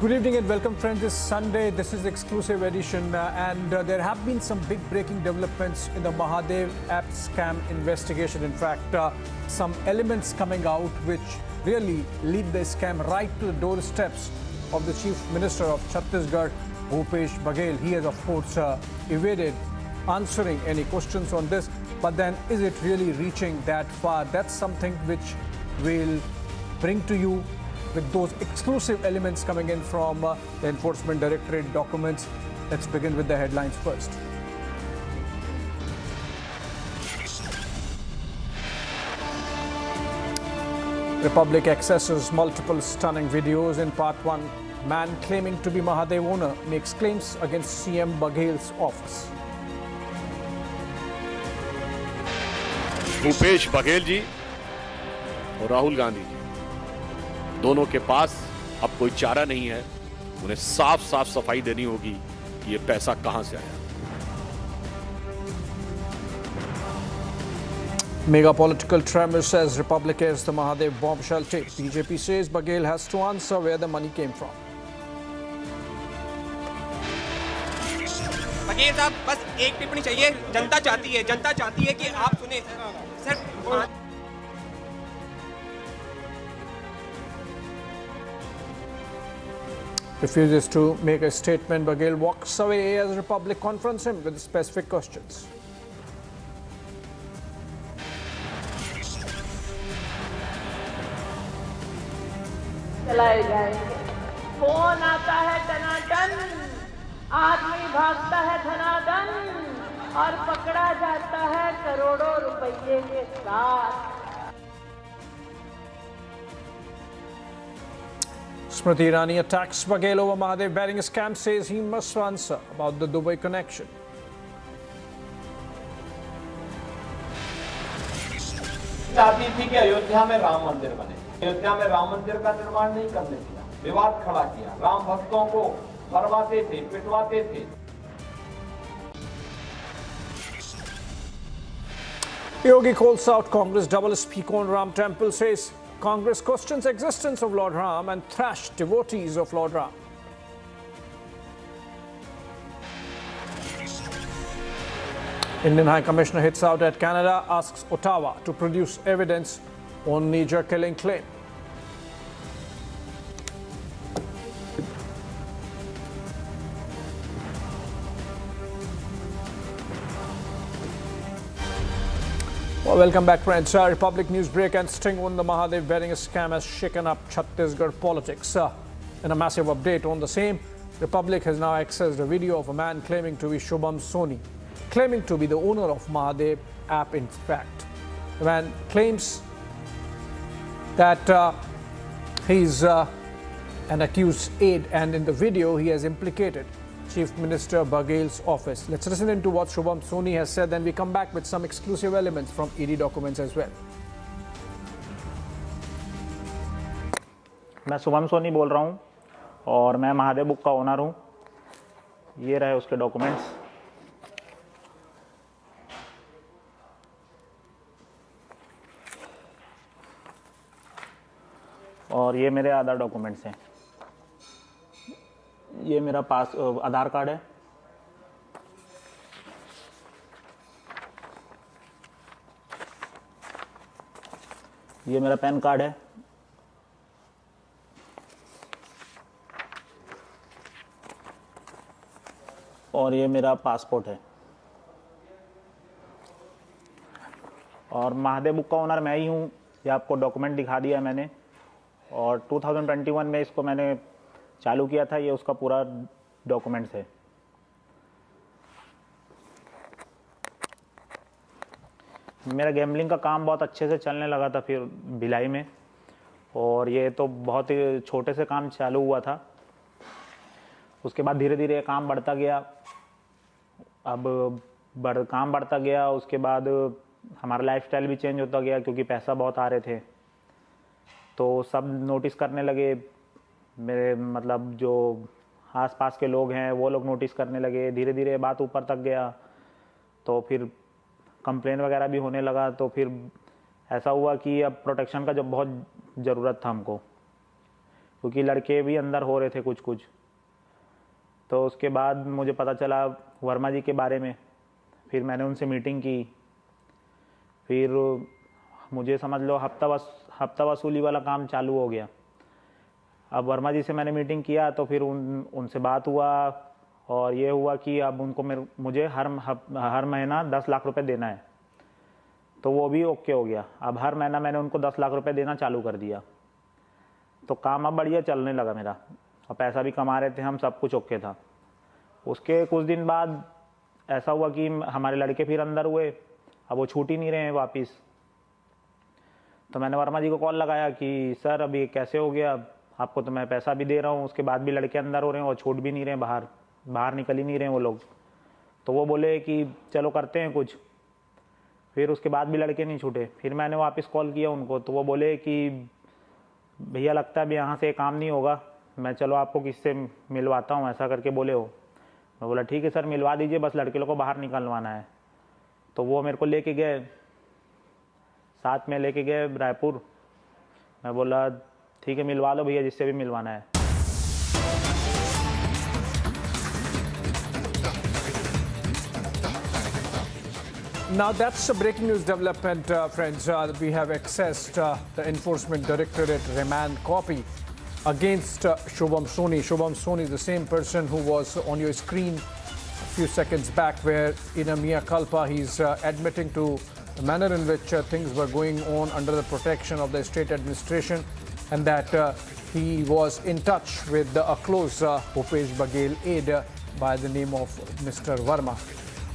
Good evening and welcome, friends. This Sunday, this is the exclusive edition, and there have been some big breaking developments in the Mahadev app scam investigation. In fact, some elements coming out which really lead the scam right to the doorsteps of the Chief Minister of Chhattisgarh, Bhupesh Baghel. He has, of course, evaded answering any questions on this. But then, is it really reaching that far? That's something which we'll bring to you with those exclusive elements coming in from the Enforcement Directorate documents. Let's begin with the headlines first. Republic accesses multiple stunning videos. In part 1, man claiming to be Mahadev owner makes claims against CM Baghel's office. Bhupesh Baghel ji और राहुल गांधी जी दोनों के पास अब कोई चारा नहीं है। उन्हें साफ साफ सफाई देनी होगी कि ये पैसा कहां से आया। Mega political tremor says Republic is the Mahadev bombshell tape. BJP says Baghel has to answer where the money came from. Baghel साहब, बस एक टिप्पणी चाहिए। जनता चाहती है कि आप सुने sir. Refuses to make a statement. Baghel walks away as Republic confronts him with specific questions. चलाए जाएंगे। फोन आता है टनाटन, आदमी भागता है धनादन और पकड़ा जाता है करोड़ों रुपये के साथ। Smriti Irani attacks Baghel over Mahadev bearing a scam, says he must answer about the Dubai connection. चाहती थी कि अयोध्या में राम मंदिर बने। अयोध्या में राम मंदिर का निर्माण नहीं करने दिया, विवाद खड़ा किया, राम भक्तों को मरवाते थे, पिटवाते थे। Yogi calls out Congress double speak on Ram Temple, says Congress questions existence of Lord Ram and thrash devotees of Lord Ram. Indian High Commissioner hits out at Canada, asks Ottawa to produce evidence on Niger killing claim. Well, welcome back, friends. Republic news break and sting on the Mahadev bearing a scam has shaken up Chhattisgarh politics. In a massive update on the same, Republic has now accessed a video of a man claiming to be Shubham Soni, claiming to be the owner of Mahadev app. In fact, the man claims that he's an accused aide, and in the video he has implicated Chief Minister Baghel's office. Let's listen into what Shubham Soni has said, then we come back with some exclusive elements from ED documents as well. मैं शुभम सोनी बोल रहा हूँ और मैं Mahadev book का owner हूँ। ये रहे उसके डॉक्यूमेंट्स। और ये मेरे आधार डॉक्यूमेंट्स हैं। ये मेरा आधार कार्ड है। ये मेरा पैन कार्ड है। और ये मेरा पासपोर्ट है। और महादेव बुक का ओनर मैं ही हूँ। ये आपको डॉक्यूमेंट दिखा दिया है मैंने, और 2021 में इसको मैंने चालू किया था। ये उसका पूरा डॉक्यूमेंट्स है। मेरा गैम्बलिंग का काम बहुत अच्छे से चलने लगा था फिर भिलाई में, और ये तो बहुत ही छोटे से काम चालू हुआ था। उसके बाद धीरे धीरे काम बढ़ता गया। अब काम बढ़ता गया, उसके बाद हमारा लाइफस्टाइल भी चेंज होता गया क्योंकि पैसा बहुत आ रहे थे। तो सब नोटिस करने लगे, मेरे मतलब जो आसपास के लोग हैं वो लोग नोटिस करने लगे। धीरे धीरे बात ऊपर तक गया, तो फिर कंप्लेन वगैरह भी होने लगा। तो फिर ऐसा हुआ कि अब प्रोटेक्शन का जब बहुत ज़रूरत था हमको, क्योंकि लड़के भी अंदर हो रहे थे कुछ कुछ। तो उसके बाद मुझे पता चला वर्मा जी के बारे में, फिर मैंने उनसे मीटिंग की। फिर मुझे समझ लो हफ्ता वसूली वाला काम चालू हो गया। अब वर्मा जी से मैंने मीटिंग किया तो फिर उनसे बात हुआ और ये हुआ कि अब उनको मुझे हर महीना 10 लाख रुपए देना है। तो वो भी ओके हो गया। अब हर महीना मैंने उनको 10 लाख रुपए देना चालू कर दिया। तो काम अब बढ़िया चलने लगा मेरा, और पैसा भी कमा रहे थे हम, सब कुछ ओके था। उसके कुछ दिन बाद ऐसा हुआ कि हमारे लड़के फिर अंदर हुए, अब वो छूट ही नहीं रहे हैं वापस। तो मैंने वर्मा जी को कॉल लगाया कि सर अभी कैसे हो गया, आपको तो मैं पैसा भी दे रहा हूँ, उसके बाद भी लड़के अंदर हो रहे हैं और छूट भी नहीं रहे हैं, बाहर निकल ही नहीं रहे हैं वो लोग। तो वो बोले कि चलो करते हैं कुछ। फिर उसके बाद भी लड़के नहीं छूटे। फिर मैंने वापस कॉल किया उनको, तो वो बोले कि भैया लगता है अभी यहाँ से काम नहीं होगा, मैं चलो आपको किससे मिलवाता हूँ, ऐसा करके बोले हो। मैं बोला ठीक है सर मिलवा दीजिए, बस लड़के लोग को बाहर निकलवाना है। तो वो मेरे को लेके गए, साथ में लेके गए रायपुर। मैं बोला ठीक है मिलवा लो भैया, जिससे भी मिलवाना है। Now that's a breaking news development, friends. We have accessed the Enforcement Directorate remand copy against Shubham Soni. Shubham Soni is the same person who was on your screen a few seconds back, where in a mea culpa he's admitting to the manner in which things were going on under the protection of the state administration, and that he was in touch with a close Bhupesh Baghel aide by the name of Mr. Verma.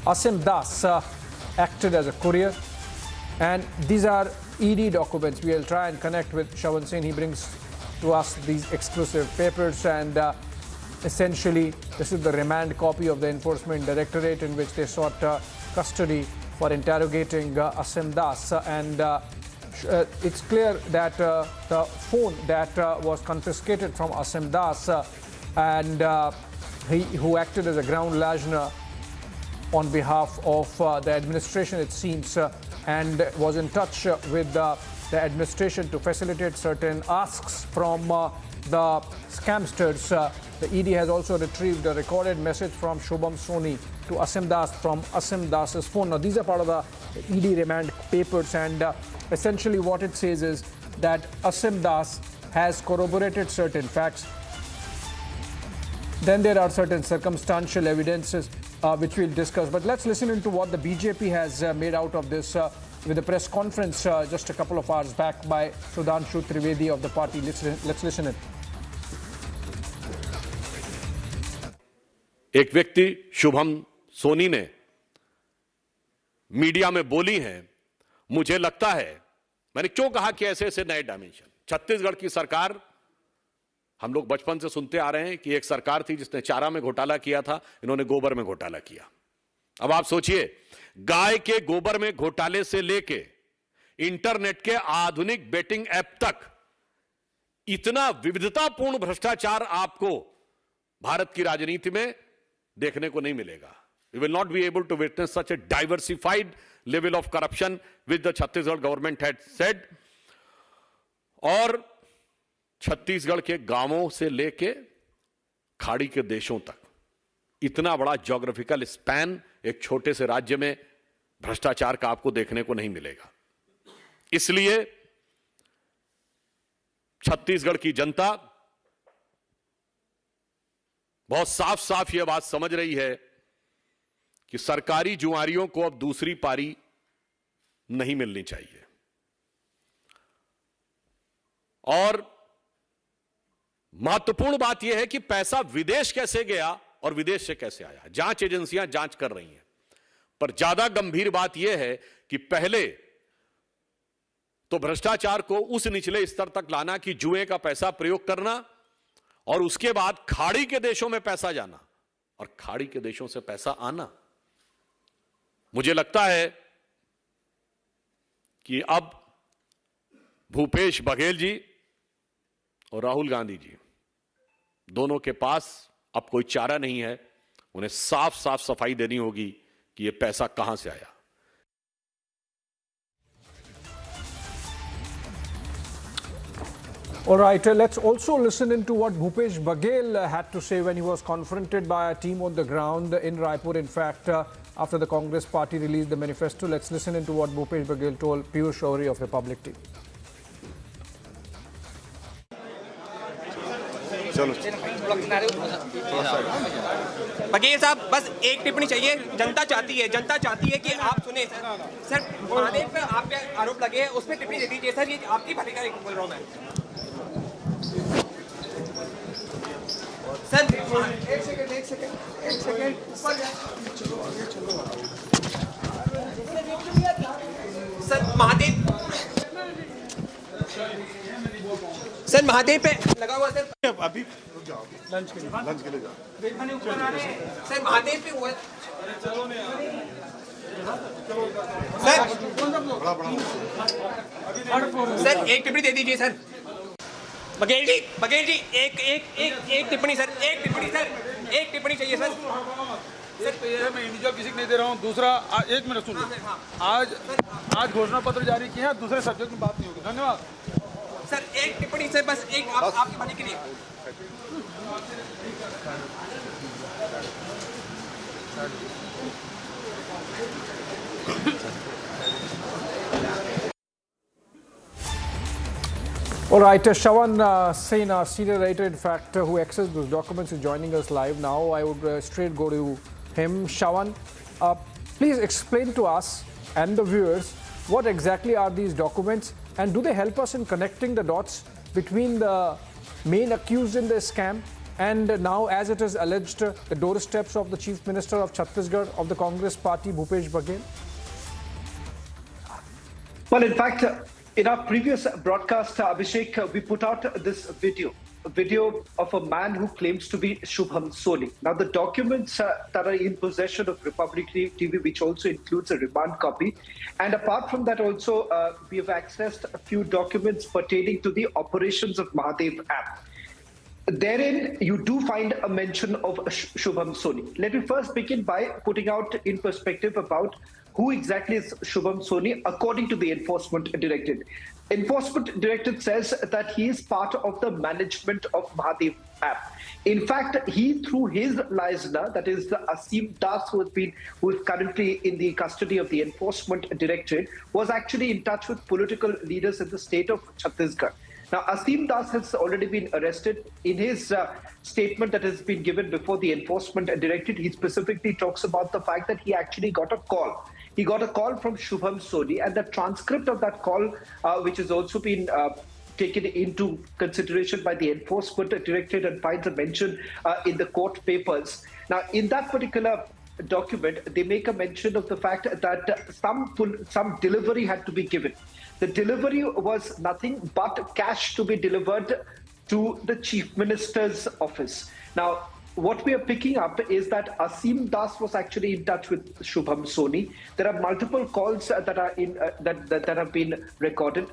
Asim Das acted as a courier, and these are ED documents. We will try and connect with Shravan Sen. He brings to us these exclusive papers, and essentially this is the remand copy of the Enforcement Directorate in which they sought custody for interrogating Asim Das, and it's clear that the phone that was confiscated from Asim Das and who acted as a ground lajna on behalf of the administration, it seems, and was in touch with the administration to facilitate certain asks from the scamsters. The ED has also retrieved a recorded message from Shubham Soni to Asim Das from Asim Das's phone. Now, these are part of the ED remand papers, and essentially what it says is that Asim Das has corroborated certain facts. Then there are certain circumstantial evidences which we'll discuss. But let's listen into what the BJP has made out of this with a press conference just a couple of hours back by Sudhanshu Trivedi of the party. Let's listen in. एक व्यक्ति शुभम सोनी ने media में बोली हैं, मुझे लगता है, मैंने क्यों कहा कि ऐसे ऐसे नए डायमेंशन। छत्तीसगढ़ की सरकार, हम लोग बचपन से सुनते आ रहे हैं कि एक सरकार थी जिसने चारा में घोटाला किया था, इन्होंने गोबर में घोटाला किया। अब आप सोचिए, गाय के गोबर में घोटाले से लेके इंटरनेट के आधुनिक बेटिंग ऐप तक इतना विविधतापूर्ण भ्रष्टाचार आपको भारत की राजनीति में देखने को नहीं मिलेगा। We will not be able to witness such a diversified level of corruption which the Chhattisgarh government had said. और छत्तीसगढ़ के गांवों से लेके खाड़ी के देशों तक इतना बड़ा ज्योग्राफिकल स्पैन एक छोटे से राज्य में भ्रष्टाचार का आपको देखने को नहीं मिलेगा। इसलिए छत्तीसगढ़ की जनता बहुत साफ साफ यह बात समझ रही है कि सरकारी जुआरियों को अब दूसरी पारी नहीं मिलनी चाहिए। और महत्वपूर्ण बात यह है कि पैसा विदेश कैसे गया और विदेश से कैसे आया, जांच एजेंसियां जांच कर रही हैं। पर ज्यादा गंभीर बात यह है कि पहले तो भ्रष्टाचार को उस निचले स्तर तक लाना कि जुए का पैसा प्रयोग करना, और उसके बाद खाड़ी के देशों में पैसा जाना और खाड़ी के देशों से पैसा आना। मुझे लगता है कि अब भूपेश बघेल जी और राहुल गांधी जी दोनों के पास अब कोई चारा नहीं है, उन्हें साफ साफ सफाई देनी होगी कि यह पैसा कहां से आया। All right, let's also listen into what Bhupesh Baghel had to say when he was confronted by a team on the ground in Raipur. In fact, after the Congress party released the manifesto, let's listen into what Bhupesh Baghel told Piyush Shourie of Republic TV. Baghel साहब बस एक टिप्पणी चाहिए जनता चाहती है कि आप सुने सर महादेव पे आप पे आरोप लगे हैं उसमें टिप्पणी दे दीजिए सर ये आपकी भले का बोल रहा हूं मैं सर एक सेकंड सर महादेव पे लगा हुआ सर अभी रुक जाओ लंच के लिए जाओ सर महादेव पे हुआ सर एक टिप्पणी दे दीजिए सर बघेल जी एक टिप्पणी सर एक टिप्पणी चाहिए सर सर मैं इंडिविजुअल किसी को नहीं दे रहा हूँ दूसरा एक मिनट सुन आज घोषणा पत्र जारी किया है दूसरे सब्जेक्ट में बात नहीं होगी धन्यवाद सर एक टिप्पणी सर बस एक आपके भले के लिए All right, Shravan Sen, our senior writer, in fact, who accessed those documents, is joining us live now. I would straight go to him. Shravan, please explain to us and the viewers what exactly are these documents and do they help us in connecting the dots between the main accused in the scam and now, as it is alleged, the doorsteps of the Chief Minister of Chhattisgarh of the Congress party, Bhupesh Baghel? Well, in fact, in our previous broadcast, Abhishek, we put out this a video of a man who claims to be Shubham Soni. Now, the documents that are in possession of Republic TV, which also includes a remand copy. And apart from that, also, we have accessed a few documents pertaining to the operations of Mahadev app. Therein, you do find a mention of Shubham Soni. Let me first begin by putting out in perspective about who exactly is Shubham Soni according to the Enforcement Directorate. Enforcement Directorate says that he is part of the management of Mahadev app. In fact, he, through his listener, that is the Asim Das, who is currently in the custody of the Enforcement Directorate, was actually in touch with political leaders in the state of Chhattisgarh. Now, Asim Das has already been arrested. In his statement that has been given before the Enforcement Directorate, he specifically talks about the fact that he actually got a call. He got a call from Shubham Soni, and the transcript of that call, which has also been taken into consideration by the Enforcement Directorate and finds a mention in the court papers. Now, in that particular document, they make a mention of the fact that some delivery had to be given. The delivery was nothing but cash to be delivered to the Chief Minister's office. Now, what we are picking up is that Asim Das was actually in touch with Shubham Soni. There are multiple calls that are that have been recorded.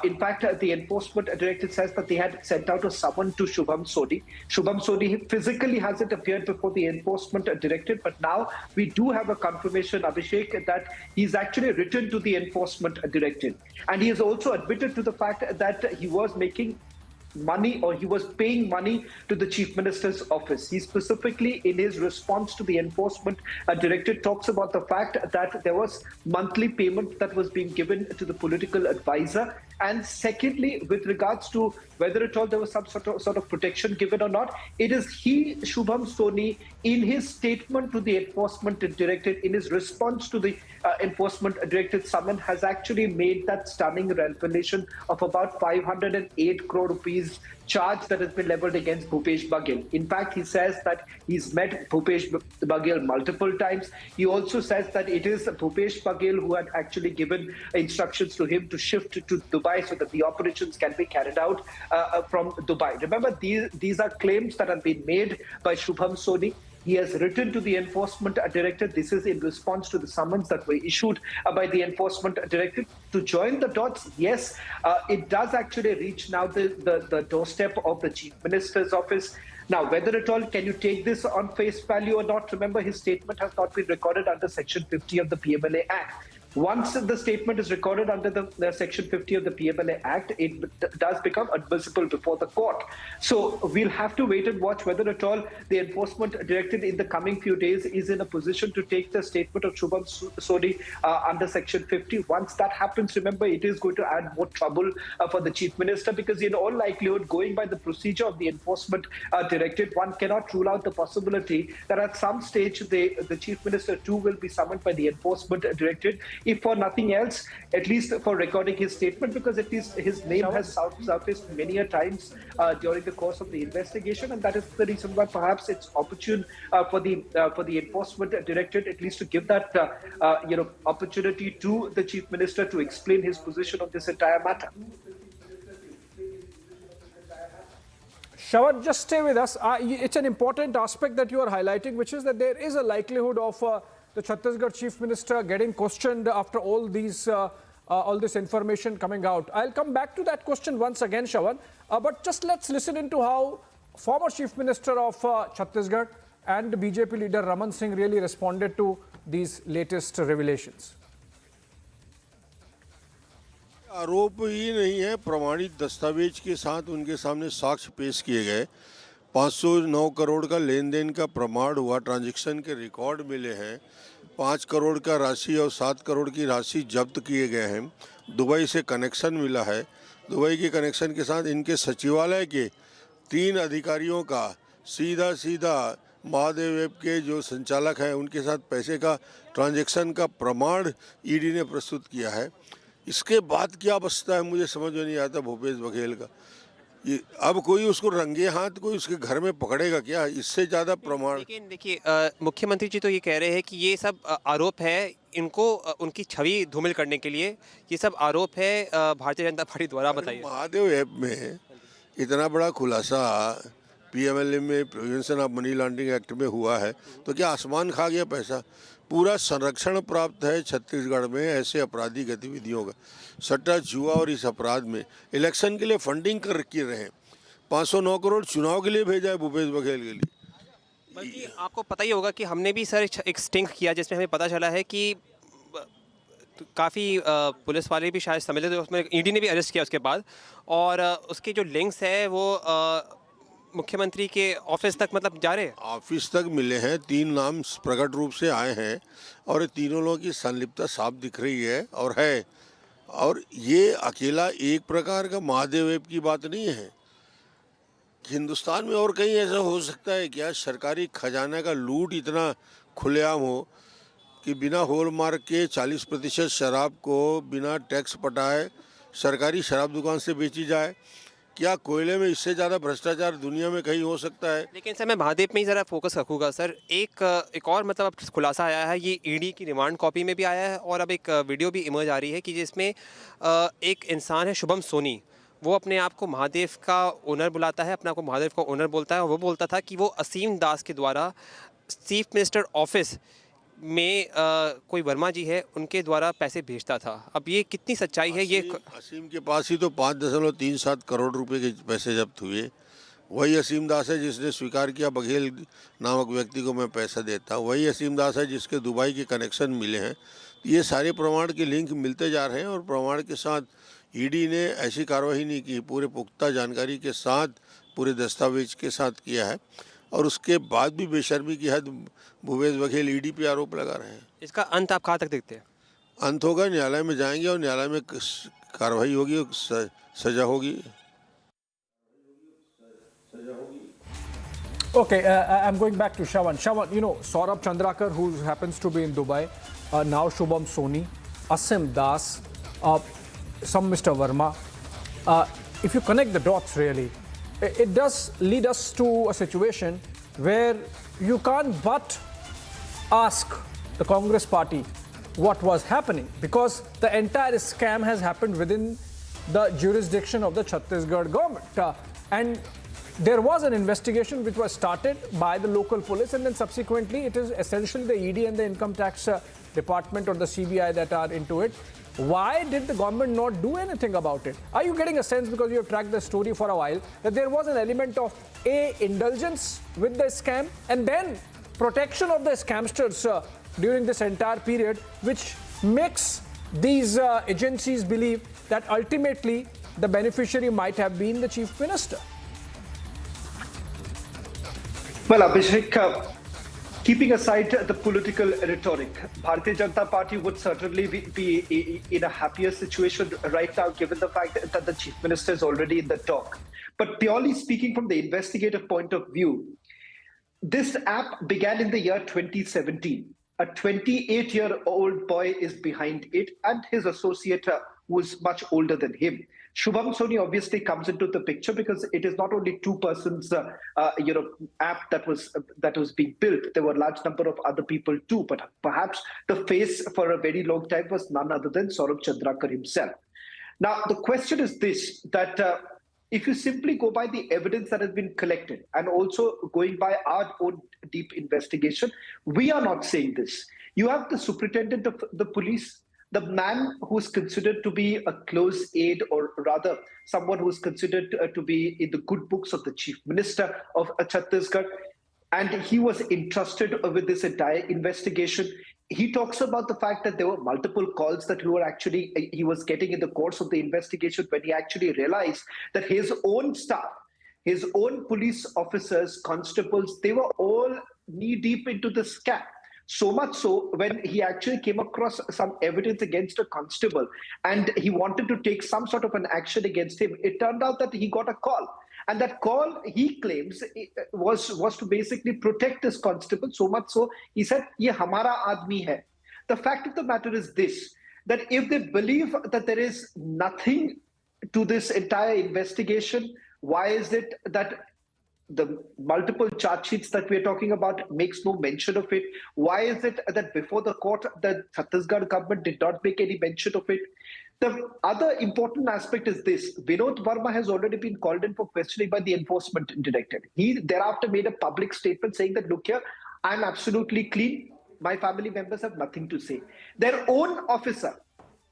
In fact, the Enforcement Directorate says that they had sent out a summon to Shubham Soni. Shubham Soni physically hasn't appeared before the Enforcement Directorate, but now we do have a confirmation, Abhishek, that he's actually written to the Enforcement Directorate. And he has also admitted to the fact that he was making money, or he was paying money to the Chief Minister's office. He specifically, in his response to the Enforcement Directorate, talks about the fact that there was monthly payment that was being given to the political advisor. And secondly, with regards to whether at all there was some sort of protection given or not, it is he, Shubham Soni, in his statement to the Enforcement Directorate, in his response to the Enforcement Directorate summon, has actually made that stunning revelation of about 508 crore rupees charge that has been leveled against Bhupesh Baghel. In fact, he says that he's met Bhupesh Baghel multiple times. He also says that it is Bhupesh Baghel who had actually given instructions to him to shift to Dubai so that the operations can be carried out from Dubai. Remember, these are claims that have been made by Shubham Soni. He has written to the Enforcement Directorate. This is in response to the summons that were issued by the Enforcement Directorate. To join the dots, yes, it does actually reach now the doorstep of the Chief Minister's office. Now, whether at all can you take this on face value or not, remember his statement has not been recorded under Section 50 of the PMLA Act. Once the statement is recorded under the Section 50 of the PMLA Act, it does become admissible before the court. So we'll have to wait and watch whether at all the enforcement directorate in the coming few days is in a position to take the statement of Shubham Soni under Section 50. Once that happens, remember, it is going to add more trouble for the Chief Minister, because in all likelihood, going by the procedure of the enforcement directorate, one cannot rule out the possibility that at some stage the Chief Minister too will be summoned by the enforcement directorate, if for nothing else, at least for recording his statement, because at least his name has surfaced many a times during the course of the investigation, and that is the reason why perhaps it's opportune for the enforcement directorate at least to give that opportunity to the Chief Minister to explain his position on this entire matter. Shravan, just stay with us. It's an important aspect that you are highlighting, which is that there is a likelihood of the Chhattisgarh Chief Minister getting questioned after all this information coming out. I'll come back to that question once again, Shravan. But just let's listen into how former Chief Minister of Chhattisgarh and BJP leader Raman Singh really responded to these latest revelations. आरोप ही नहीं है, प्रमाणित दस्तावेज के साथ उनके सामने साक्ष्य पेश किए गए। 509 करोड़ का लेन देन का प्रमाण हुआ, ट्रांजैक्शन के रिकॉर्ड मिले हैं, 5 करोड़ का राशि और 7 करोड़ की राशि जब्त किए गए हैं। दुबई से कनेक्शन मिला है, दुबई के कनेक्शन के साथ इनके सचिवालय के 3 अधिकारियों का सीधा महादेव ऐप के जो संचालक हैं उनके साथ पैसे का ट्रांजैक्शन का प्रमाण ईडी ने प्रस्तुत किया है। इसके बाद क्या बचता है मुझे समझ में नहीं आता भूपेश बघेल का। ये अब कोई उसको रंगे हाथ कोई उसके घर में पकड़ेगा क्या? इससे ज़्यादा प्रमाण। लेकिन देखिए, मुख्यमंत्री जी तो ये कह रहे हैं कि ये सब आरोप है, इनको उनकी छवि धूमिल करने के लिए ये सब आरोप है भारतीय जनता पार्टी द्वारा। बताइए, महादेव ऐप में इतना बड़ा खुलासा पीएमएलए में prevention of money laundering act में हुआ है, तो क्या आसमान खा गया पैसा? पूरा संरक्षण प्राप्त है छत्तीसगढ़ में ऐसे अपराधी गतिविधियों का। सट्टा जुआ और इस अपराध में इलेक्शन के लिए फंडिंग कर रहे हैं। 509 करोड़ चुनाव के लिए भेजा है भूपेश बघेल के लिए। बल्कि आपको पता ही होगा कि हमने भी सर एक स्टिंग किया जिसमें हमें पता चला है कि काफ़ी पुलिस वाले भी शायद सम्मिलित थे, उसमें ईडी ने भी अरेस्ट किया उसके बाद, और उसके जो लिंक्स है वो मुख्यमंत्री के ऑफिस तक मतलब जा रहे हैं। ऑफिस तक मिले हैं, 3 नाम प्रकट रूप से आए हैं और ये तीनों लोगों की संलिप्तता साफ दिख रही है और ये अकेला एक प्रकार का महादेव ऐप की बात नहीं है। हिंदुस्तान में और कहीं ऐसा हो सकता है क्या? सरकारी खजाना का लूट इतना खुलेआम हो कि बिना हॉलमार्क के 40% शराब को बिना टैक्स पटाए सरकारी शराब दुकान से बेची जाए। क्या कोयले में इससे ज़्यादा भ्रष्टाचार दुनिया में कहीं हो सकता है? लेकिन सर मैं महादेव में ही ज़रा फोकस रखूँगा सर। एक और मतलब अब खुलासा आया है, ये ईडी की रिमांड कॉपी में भी आया है और अब एक वीडियो भी इमर्ज आ रही है कि जिसमें एक इंसान है शुभम सोनी, वो अपने आप को महादेव का ओनर बुलाता है, अपने आप को महादेव का ओनर बोलता है, और वो बोलता था कि वो असीम दास के द्वारा चीफ मिनिस्टर ऑफिस में कोई वर्मा जी है उनके द्वारा पैसे भेजता था। अब ये कितनी सच्चाई है? ये असीम के पास ही तो 5.37 करोड़ रुपए के पैसे जब्त हुए। वही असीम दास है जिसने स्वीकार किया बघेल नामक व्यक्ति को मैं पैसा देता हूँ। वही असीम दास है जिसके दुबई के कनेक्शन मिले हैं। ये सारे प्रमाण के लिंक मिलते जा रहे हैं और प्रमाण के साथ ईडी ने ऐसी कार्रवाई नहीं की, पूरे पुख्ता जानकारी के साथ पूरे दस्तावेज के साथ किया है और उसके बाद भी बेशर्मी की हद भूपेश बघेल ईडी पे आरोप लगा रहे हैं। इसका अंत आप कहाँ तक देखते हैं? अंत होगा, न्यायालय में जाएंगे और न्यायालय में कार्रवाई होगी और सजा होगी। Okay, I'm going back to Shravan. Shravan, you know, Saurabh Chandrakar, who happens to be in Dubai, now Shubham Soni, Asim Das, some Mr. Verma. If you connect the dots, really, it does lead us to a situation where you can't but ask the Congress party what was happening, because the entire scam has happened within the jurisdiction of the Chhattisgarh government. And there was an investigation which was started by the local police, and then subsequently it is essentially the ED and the income tax department or the CBI that are into it. Why did the government not do anything about it? Are you getting a sense, because you have tracked the story for a while, that there was an element of indulgence with the scam and then protection of the scamsters during this entire period, which makes these agencies believe that ultimately the beneficiary might have been the chief minister? Well, Abhishek, keeping aside the political rhetoric, Bharatiya Janata Party would certainly be in a happier situation right now, given the fact that the chief minister is already in the talk. But purely speaking from the investigative point of view, this app began in the year 2017. A 28-year-old boy is behind it, and his associate who is much older than him. Shubham Soni obviously comes into the picture because it is not only two persons, app that was being built. There were a large number of other people too, but perhaps the face for a very long time was none other than Saurabh Chandrakar himself. Now, the question is this, that if you simply go by the evidence that has been collected and also going by our own deep investigation, we are not saying this. You have the superintendent of the police, the man who is considered to be a close aide, or rather someone who is considered to be in the good books of the chief minister of Chhattisgarh, and he was entrusted with this entire investigation. He talks about the fact that there were multiple calls that he was getting in the course of the investigation, when he actually realized that his own staff, his own police officers, constables, they were all knee deep into the scam. So much so, when he actually came across some evidence against a constable and he wanted to take some sort of an action against him, it turned out that he got a call. And that call, he claims, was to basically protect this constable. So much so, he said, "Ye hamara aadmi hai." The fact of the matter is this, that if they believe that there is nothing to this entire investigation, why is it that the multiple charge sheets that we're talking about makes no mention of it? Why is it that before the court, the Chhattisgarh government did not make any mention of it? The other important aspect is this: Vinod Verma has already been called in for questioning by the enforcement directorate. He thereafter made a public statement saying that, "Look here, I'm absolutely clean. My family members have nothing to say." Their own officer,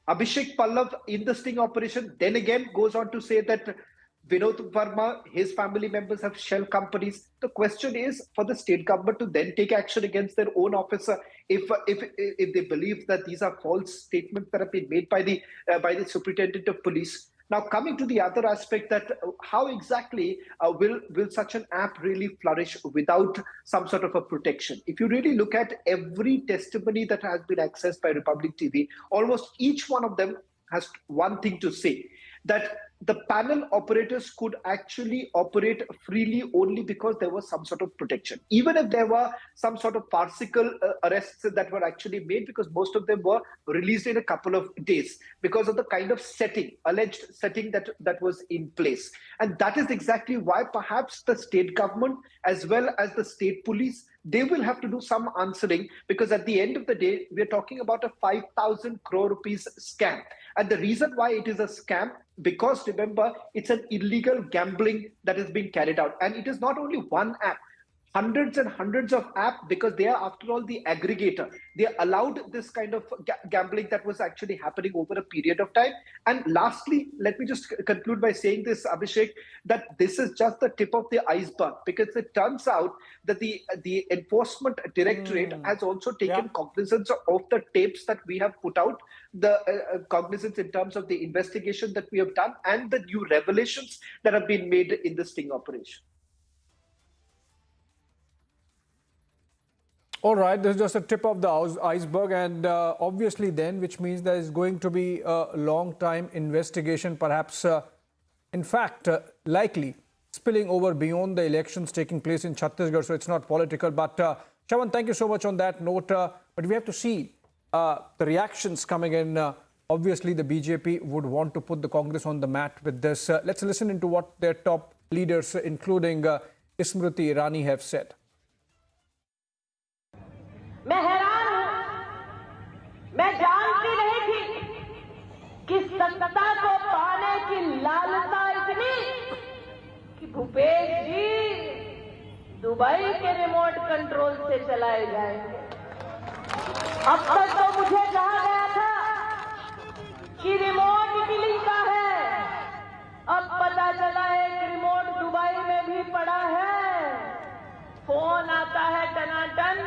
Abhishek Pallav, in the sting operation, then again goes on to say that Vinod Verma, his family members have shell companies. The question is for the state government to then take action against their own officer if they believe that these are false statements that have been made by the superintendent of police. Now, coming to the other aspect, that how exactly will such an app really flourish without some sort of a protection? If you really look at every testimony that has been accessed by Republic TV, almost each one of them has one thing to say, that the panel operators could actually operate freely only because there was some sort of protection. Even if there were some sort of farcical arrests that were actually made, because most of them were released in a couple of days because of the kind of alleged setting that was in place. And that is exactly why perhaps the state government as well as the state police, they will have to do some answering, because at the end of the day, we're talking about a 5,000 crore rupees scam. And the reason why it is a scam, because remember, it's an illegal gambling that is being carried out. And it is not only one app, hundreds and hundreds of apps, because they are, after all, the aggregator. They allowed this kind of gambling that was actually happening over a period of time. And lastly, let me just conclude by saying this, Abhishek, that this is just the tip of the iceberg, because it turns out that the enforcement directorate has also taken cognizance of the tapes that we have put out, the cognizance in terms of the investigation that we have done, and the new revelations that have been made in the sting operation. All right, this is just a tip of the iceberg, and obviously then, which means there is going to be a long time investigation, perhaps, in fact, likely spilling over beyond the elections taking place in Chhattisgarh, so it's not political. But Chavan, thank you so much on that note. But we have to see the reactions coming in. Obviously, the BJP would want to put the Congress on the mat with this. Let's listen into what their top leaders, including Smriti Irani, have said. मैं हैरान हूं, मैं जानती नहीं थी कि सत्ता को पाने की लालसा इतनी कि भूपेश जी दुबई के रिमोट कंट्रोल से चलाए जाएंगे। अब तक तो मुझे कहा गया था कि रिमोट इटली का है, अब पता चला एक रिमोट दुबई में भी पड़ा है। फोन आता है टनाटन,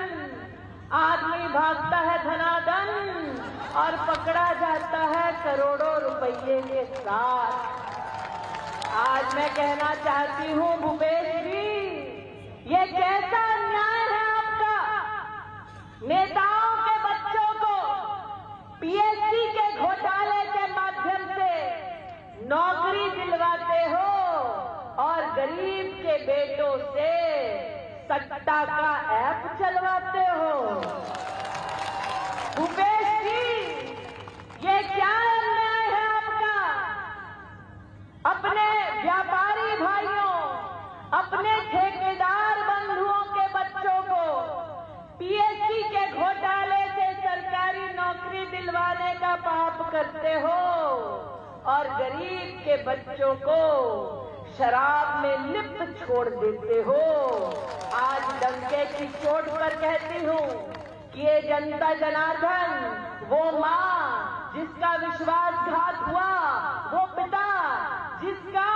आदमी भागता है धनाधन और रुपये के साथ। आज मैं कहना चाहती हूँ भूपेश जी, ये कैसा अन्याय है आपका। नेताओं के बच्चों को पीएचडी के घोटाले के माध्यम से नौकरी दिलवाते हो और गरीब के बेटों से सट्टा का ऐप चलवाते हो। भूपेश जी, ये क्या अन्याय है आपका। अपने व्यापारी भाइयों, अपने ठेकेदार बंधुओं के बच्चों को पीएचडी के घोटाले से सरकारी नौकरी दिलवाने का पाप करते हो और गरीब के बच्चों को शराब में लिप्त छोड़ देते हो। आज डंके की चोट पर कहती हूँ कि ये जनता जनार्दन, वो माँ जिसका विश्वासघात हुआ, वो पिता जिसका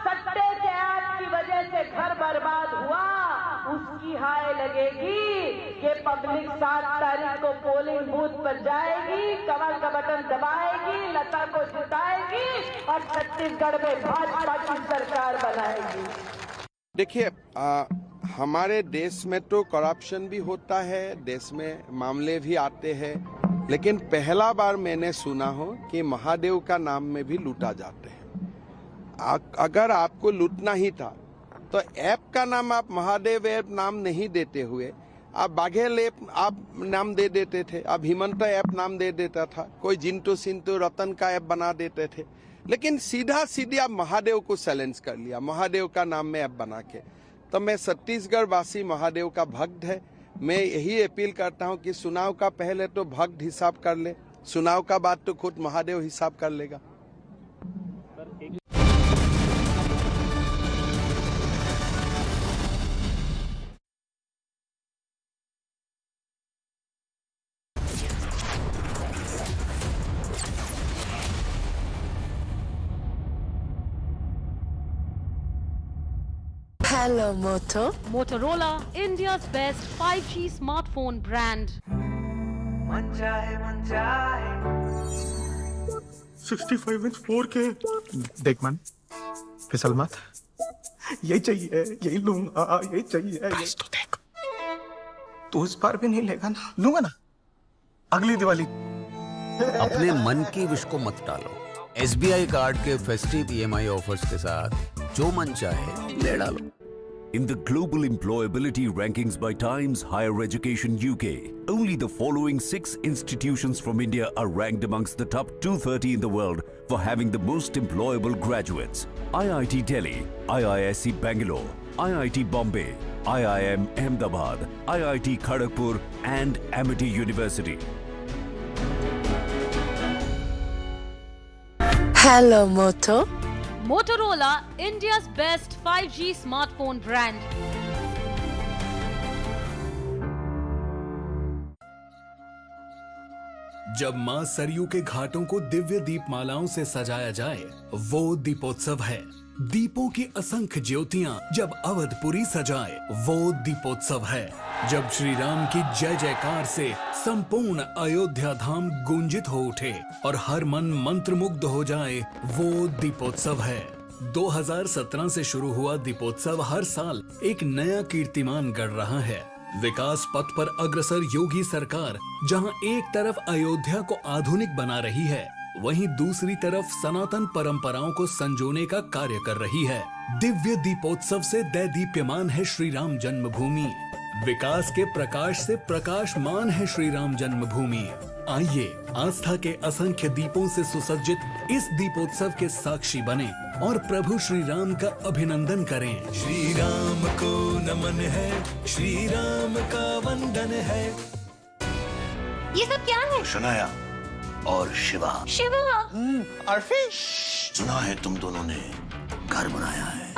सट्टे के ऐप की वजह से घर बर्बाद हुआ, उसकी हाय लगेगी कि पब्लिक 7 तारीख को पोलिंग बूथ पर जाएगी, कमल का बटन दबाएगी, लता को जिताएगी और छत्तीसगढ़ में भाजपा की सरकार बनाएगी। देखिए, हमारे देश में तो करप्शन भी होता है, देश में मामले भी आते हैं, लेकिन पहला बार मैंने सुना हो कि महादेव का नाम में भी लूटा जाते हैं। अगर आपको लूटना ही था तो ऐप का नाम आप महादेव ऐप नाम नहीं देते हुए आप बाघेल ऐप आप नाम दे देते थे, आप हिमंत ऐप नाम दे देता था, कोई जिंटू सिंटू रतन का ऐप बना देते थे, लेकिन सीधा सीधे आप महादेव को साइलेंस कर लिया, महादेव का नाम में ऐप बना के। तो मैं छत्तीसगढ़ वासी महादेव का भक्त है, मैं यही अपील करता हूं कि चुनाव का पहले तो भक्त हिसाब कर ले, चुनाव का बाद तो खुद महादेव हिसाब कर लेगा। Hello, Moto. Motorola, India's best 5G smartphone brand. 65 inch 4K। देख मन, फिसल मत। यही चाहिए, यही लूंगा, यही चाहिए। प्राइस तो देख। तू इस बार भी नहीं लेगा ना? लूंगा ना, अगली दिवाली। अपने मन की विश को मत टालो। SBI कार्ड के फेस्टिव EMI ऑफर्स के साथ जो मन चाहे ले डालो। In the global employability rankings by Times Higher Education UK, only the following 6 institutions from India are ranked amongst the top 230 in the world for having the most employable graduates. IIT Delhi, IISc Bangalore, IIT Bombay, IIM Ahmedabad, IIT Kharagpur and Amity University. Hello, Moto. Motorola, India's best 5G smartphone brand. जब मां सरयू के घाटों को दिव्य दीपमालाओं से सजाया जाए, वो दीपोत्सव है। दीपों की असंख्य ज्योतियां जब अवधपुरी सजाए, वो दीपोत्सव है। जब श्री राम की जय जयकार से संपूर्ण अयोध्या धाम गूंजित हो उठे और हर मन मंत्रमुग्ध हो जाए, वो दीपोत्सव है। 2017 से शुरू हुआ दीपोत्सव हर साल एक नया कीर्तिमान गढ़ रहा है। विकास पथ पर अग्रसर योगी सरकार जहां एक तरफ अयोध्या को आधुनिक बना रही है, वहीं दूसरी तरफ सनातन परंपराओं को संजोने का कार्य कर रही है। दिव्य दीपोत्सव से दैदीप्यमान है श्री राम जन्मभूमि। विकास के प्रकाश से प्रकाशमान है श्री राम जन्मभूमि। आइए आस्था के असंख्य दीपों से सुसज्जित इस दीपोत्सव के साक्षी बने और प्रभु श्री राम का अभिनंदन करें। श्री राम को नमन है, श्री राम का वंदन है। ये सब क्या है? शनाया और शिवा। शिवा? अर्फी? सुना है तुम दोनों ने घर बनाया है।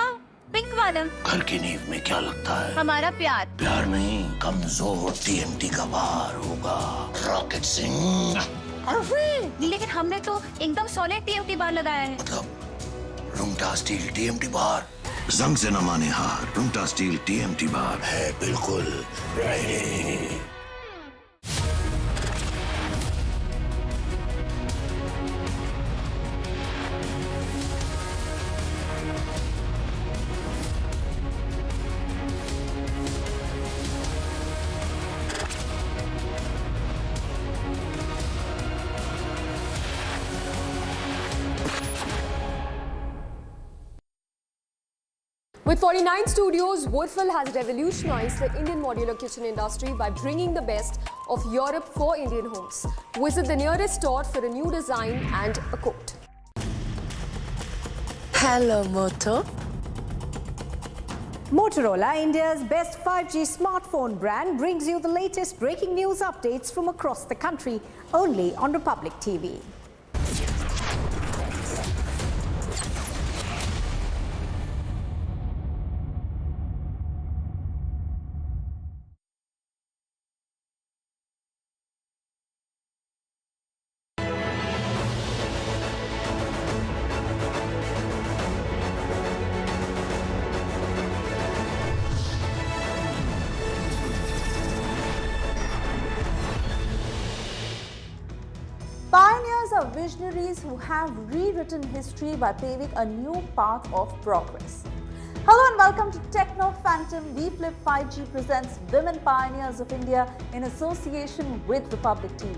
पिंक वाला। घर की नींव में क्या लगता है? हमारा प्यार। प्यार नहीं, कमजोर TMT का भार होगा। रॉकेट सिंह। लेकिन हमने तो एकदम सॉलिड TMT बार लगाया है। मतलब रुंगटा स्टील TMT बार। जंग से न माने हार, रुंगटा स्टील TMT बार है बिल्कुल ready. With 49 studios, Woodville has revolutionized the Indian modular kitchen industry by bringing the best of Europe for Indian homes. Visit the nearest store for a new design and a quote. Hello, Moto. Motorola, India's best 5G smartphone brand, brings you the latest breaking news updates from across the country, only on Republic TV. Pioneers are visionaries who have rewritten history by paving a new path of progress. Hello and welcome to Techno Phantom. VFlip 5G presents Women Pioneers of India in association with Republic TV.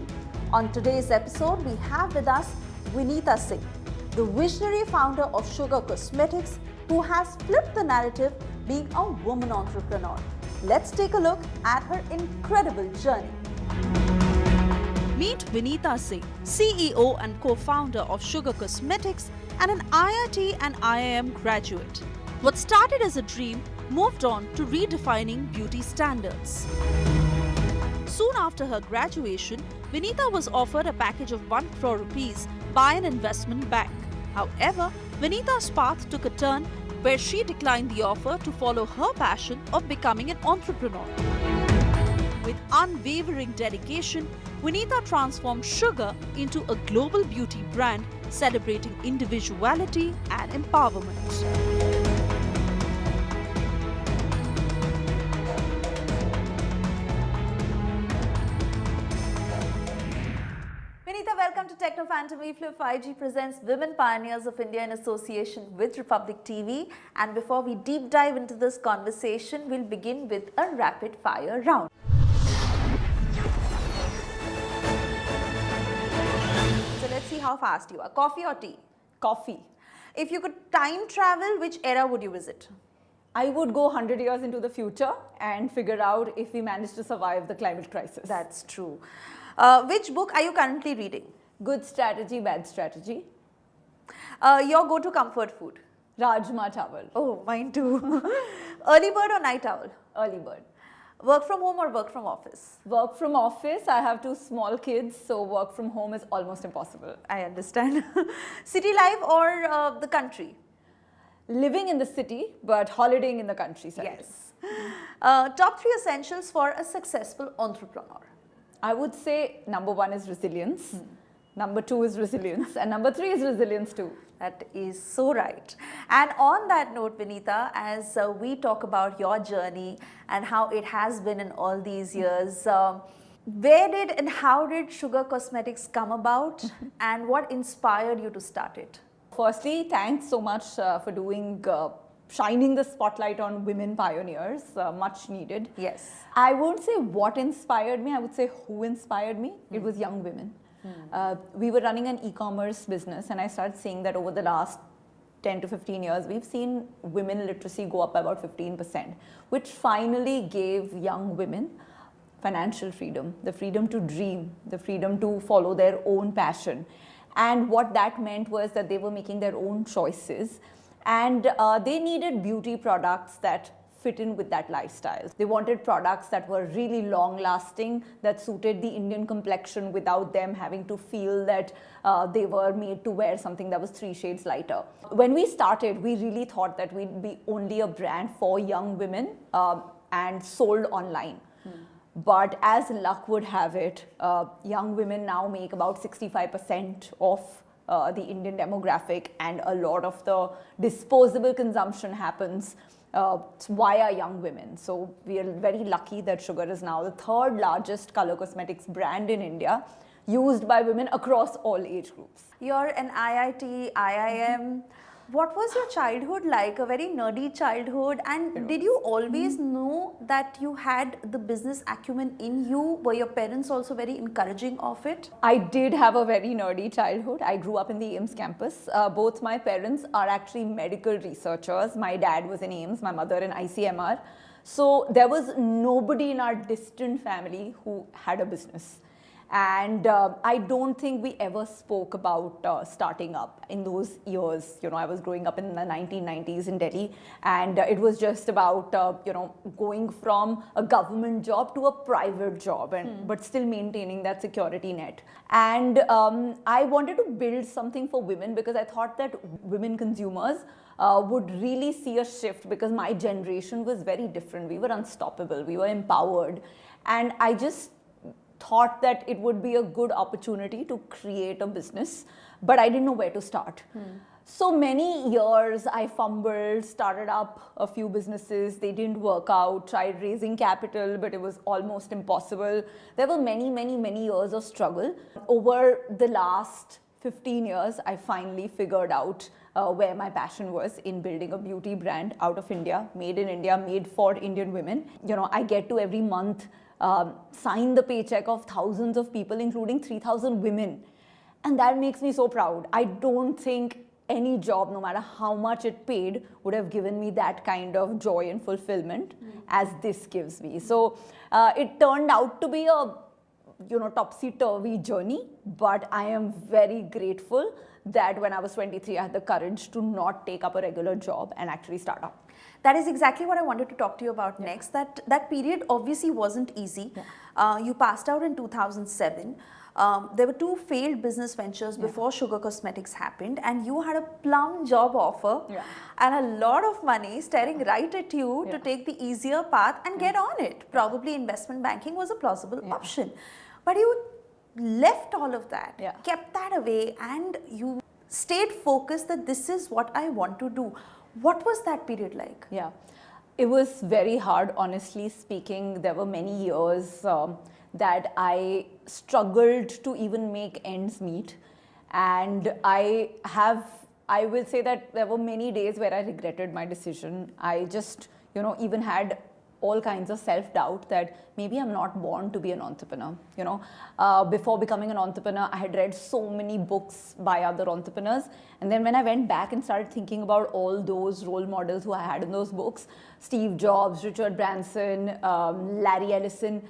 On today's episode, we have with us Vinita Singh, the visionary founder of Sugar Cosmetics, who has flipped the narrative being a woman entrepreneur. Let's take a look at her incredible journey. Meet Vinita Singh, CEO and co-founder of Sugar Cosmetics and an IIT and IIM graduate. What started as a dream moved on to redefining beauty standards. Soon after her graduation, Vinita was offered a package of 1 crore rupees by an investment bank. However, Vinita's path took a turn where she declined the offer to follow her passion of becoming an entrepreneur. With unwavering dedication, Vinita transformed Sugar into a global beauty brand celebrating individuality and empowerment. Vinita, welcome to Techno Phantom. VFlip 5G presents Women Pioneers of India in association with Republic TV. And before we deep dive into this conversation, we'll begin with a rapid fire round. So let's see how fast you are. Coffee or tea? Coffee. If you could time travel, which era would you visit? I would go 100 years into the future and figure out if we manage to survive the climate crisis. That's true. Which book are you currently reading? Good Strategy, Bad Strategy. Your go-to comfort food? Rajma chawal. Oh, mine too. Early bird or night owl? Early bird. Work from home or work from office? Work from office. I have 2 small kids, so work from home is almost impossible. I understand. City life or the country? Living in the city, but holidaying in the countryside. Yes. Top 3 essentials for a successful entrepreneur? I would say number 1 is resilience. Number 2 is resilience, and number 3 is resilience too. That is so right. And on that note, Vinita, as we talk about your journey and how it has been in all these years, where did and how did Sugar Cosmetics come about and what inspired you to start it? Firstly, thanks so much for doing shining the spotlight on women pioneers, much needed. Yes. I won't say what inspired me, I would say who inspired me. It was young women. We were running an e-commerce business and I started seeing that over the last 10 to 15 years, we've seen women literacy go up by about 15%, which finally gave young women financial freedom, the freedom to dream, the freedom to follow their own passion. And what that meant was that they were making their own choices and they needed beauty products that fit in with that lifestyle. They wanted products that were really long lasting, that suited the Indian complexion without them having to feel that they were made to wear something that was 3 shades lighter. When we started, we really thought that we'd be only a brand for young women and sold online. But as luck would have it, young women now make about 65% of the Indian demographic, and a lot of the disposable consumption happens via young women. So we are very lucky that Sugar is now the 3rd largest color cosmetics brand in India, used by women across all age groups. You're an IIT, IIM. What was your childhood like? A very nerdy childhood, and did you always know that you had the business acumen in you? Were your parents also very encouraging of it? I did have a very nerdy childhood. I grew up in the AIIMS campus. Both my parents are actually medical researchers. My dad was in AIIMS, my mother in ICMR. So there was nobody in our distant family who had a business. And I don't think we ever spoke about starting up in those years. You know, I was growing up in the 1990s in Delhi, and it was just about, going from a government job to a private job, and but still maintaining that security net. And I wanted to build something for women because I thought that women consumers would really see a shift, because my generation was very different. We were unstoppable, we were empowered, and I just thought that it would be a good opportunity to create a business, but I didn't know where to start. So many years I fumbled, started up a few businesses, they didn't work out, tried raising capital, but it was almost impossible. There were many years of struggle. Over the last 15 years, I finally figured out where my passion was in building a beauty brand out of India, made for Indian women. You know, I get to every month sign the paycheck of thousands of people, including 3,000 women. And that makes me so proud. I don't think any job, no matter how much it paid, would have given me that kind of joy and fulfillment as this gives me. So it turned out to be a topsy-turvy journey, but I am very grateful that when I was 23, I had the courage to not take up a regular job and actually start up. That is exactly what I wanted to talk to you about next. That period obviously wasn't easy. You passed out in 2007. There were 2 failed business ventures before Sugar Cosmetics happened, and you had a plum job offer and a lot of money staring right at you to take the easier path and get on it. Probably investment banking was a plausible option. But you left all of that, kept that away, and you stayed focused that this is what I want to do. What was that period like? Yeah, it was very hard, honestly speaking. There were many years that I struggled to even make ends meet. And I will say that there were many days where I regretted my decision. I just, even had all kinds of self-doubt that maybe I'm not born to be an entrepreneur. Before becoming an entrepreneur, I had read so many books by other entrepreneurs. And then when I went back and started thinking about all those role models who I had in those books, Steve Jobs, Richard Branson, Larry Ellison,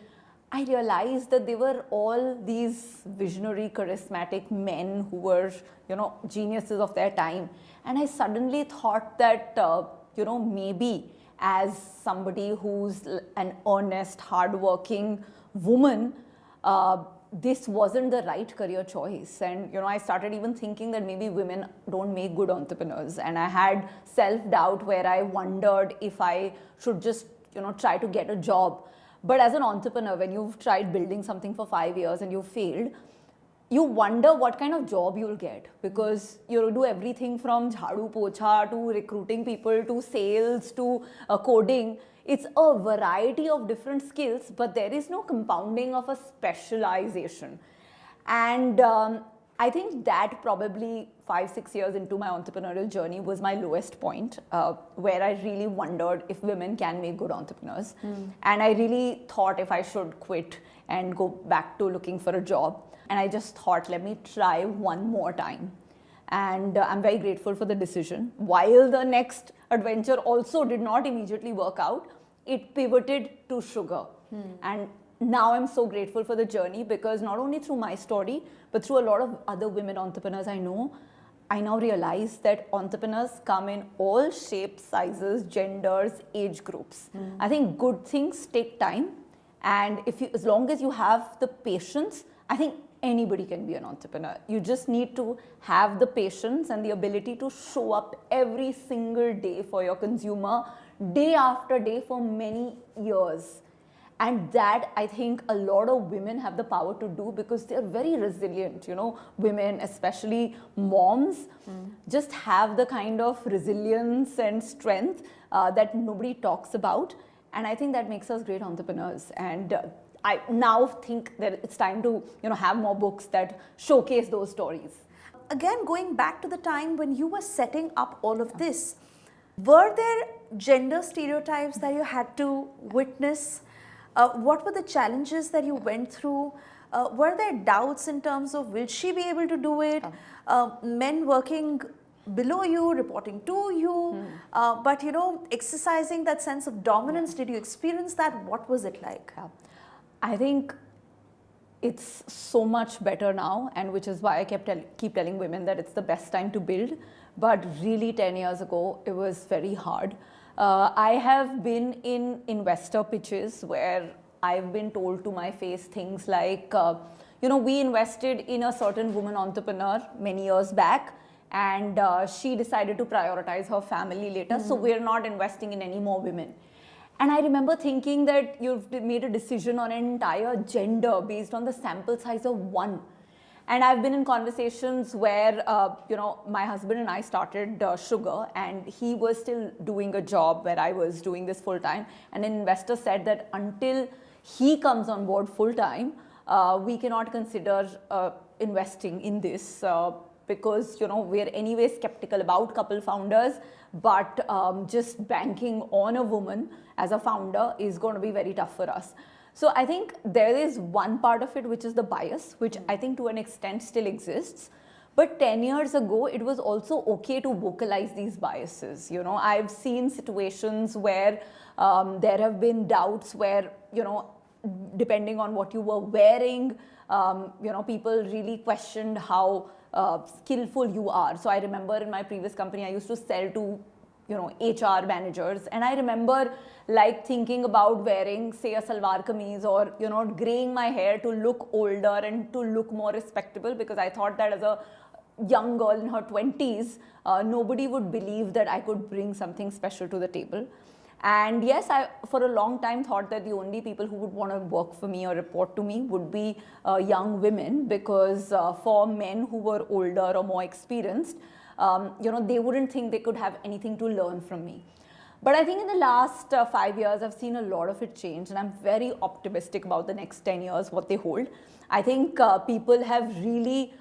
I realized that they were all these visionary, charismatic men who were, geniuses of their time. And I suddenly thought that, maybe as somebody who's an honest, hardworking woman, this wasn't the right career choice. And I started even thinking that maybe women don't make good entrepreneurs. And I had self-doubt where I wondered if I should just try to get a job. But as an entrepreneur, when you've tried building something for 5 years and you failed, you wonder what kind of job you'll get, because you do everything from jhadu pocha to recruiting people to sales to coding. It's a variety of different skills, but there is no compounding of a specialization. And I think that probably 5-6 years into my entrepreneurial journey was my lowest point, where I really wondered if women can make good entrepreneurs. And I really thought if I should quit and go back to looking for a job. And I just thought, let me try one more time. And I'm very grateful for the decision. While the next adventure also did not immediately work out, it pivoted to sugar. And now I'm so grateful for the journey, because not only through my story, but through a lot of other women entrepreneurs I know, I now realize that entrepreneurs come in all shapes, sizes, genders, age groups. I think good things take time. And as long as you have the patience, I think anybody can be an entrepreneur. You just need to have the patience and the ability to show up every single day for your consumer, day after day for many years. And that, I think, a lot of women have the power to do, because they're very resilient. Women, especially moms, just have the kind of resilience and strength that nobody talks about. And I think that makes us great entrepreneurs. And I now think that it's time to have more books that showcase those stories. again, going back to the time when you were setting up all of this, were there gender stereotypes that you had to witness? What were the challenges that you went through? Were there doubts in terms of will she be able to do it? Men working below you, reporting to you, but you know, exercising that sense of dominance. Did you experience that? What was it like? I think it's so much better now, and which is why I keep telling women that it's the best time to build. But really 10 years ago, it was very hard. I have been in investor pitches where I've been told to my face things like, you know, we invested in a certain woman entrepreneur many years back, and she decided to prioritize her family later, so we're not investing in any more women. And I remember thinking that you've made a decision on an entire gender based on the sample size of one. And I've been in conversations where, you know, my husband and I started Sugar, and he was still doing a job where I was doing this full time. And an investor said that until he comes on board full time, we cannot consider investing in this because, you know, we're anyway skeptical about couple founders, but just banking on a woman as a founder is going to be very tough for us. So I think there is one part of it, which is the bias, which I think to an extent still exists. But 10 years ago, it was also okay to vocalize these biases. You know, I've seen situations where there have been doubts where, you know, depending on what you were wearing, you know, people really questioned how skillful you are. So I remember in my previous company, I used to sell to, you know, HR managers. And I remember like thinking about wearing, say, a salwar kameez or, you know, graying my hair to look older and to look more respectable, because I thought that as a young girl in her 20s, nobody would believe that I could bring something special to the table. And yes, I for a long time thought that the only people who would want to work for me or report to me would be young women, because for men who were older or more experienced, you know, they wouldn't think they could have anything to learn from me. But I think in the last 5 years, I've seen a lot of it change, and I'm very optimistic about the next 10 years, what they hold. I think people have really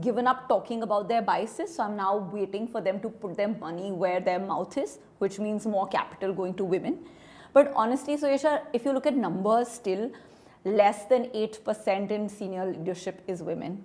given up talking about their biases, so I'm now waiting for them to put their money where their mouth is, which means more capital going to women. But honestly, Soyesha, if you look at numbers, still less than 8% in senior leadership is women